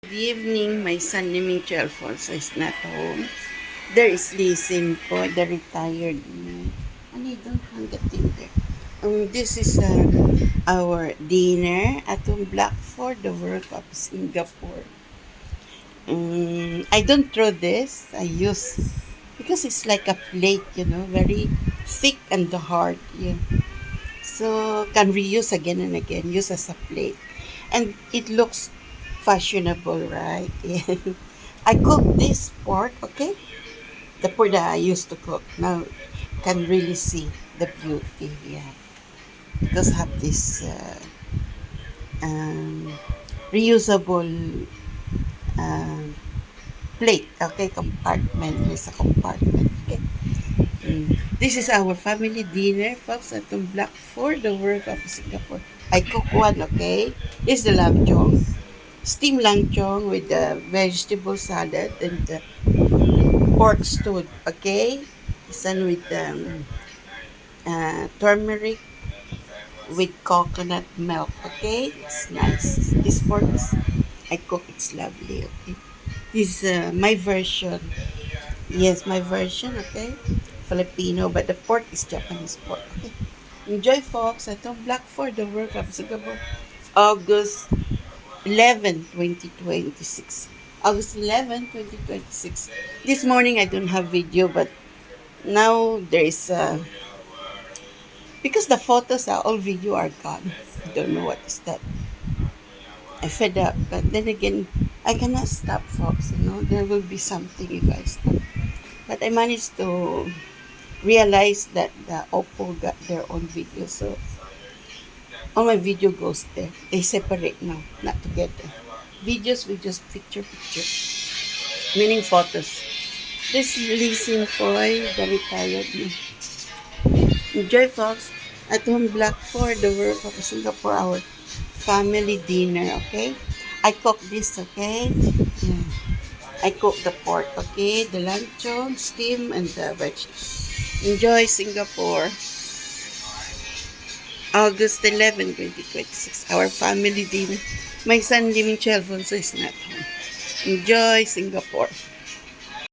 Good evening, my son naming Alfonso is not home. There is Lisin po, the retired man. And I don't hang the thing there. This is our dinner at Blackford, the work of Singapore. I don't throw this. I use because it's like a plate, very thick and hard. Yeah. So can reuse again and again, use as a plate. And it looks fashionable, right? Yeah. I cook this pork, okay? The pork that I used to cook. Now can really see the beauty, yeah. Because have this um, reusable um, plate, okay? Compartment. There's a compartment, okay? This is our family dinner, folks, at the Blackford, the work of Singapore. I cook one, okay? This is the lamb chong. Steamed lamb chong with the vegetable salad and the pork stew, okay? This one with turmeric with coconut milk, okay? It's nice. This pork is, I cook, it's lovely, okay? This is my version. Yes, my version, okay? Filipino, but the pork is Japanese pork, okay? Enjoy, folks. Ito, Black for the World Cup Singapore, August 11, 2026. August 11, 2026. This morning, I don't have video, but now there is, because the photos are all video are gone. I don't know what is that. I fed up, but then again, I cannot stop, folks. There will be something if I stop. But I managed to realize that the Oppo got their own video, so all my video goes there. They separate now, not together. Videos we just picture, meaning photos. This Leasing Boy, the retired me. Enjoy, folks. At home, Black for the work of Singapore, our family dinner, okay? I cook this, okay? Yeah. I cook the pork, okay? The luncheon, steam, and the vegetables. Enjoy, Singapore. August 11, 2026, our family dinner. My son, Jimmy Alfonso, is not home. Enjoy, Singapore.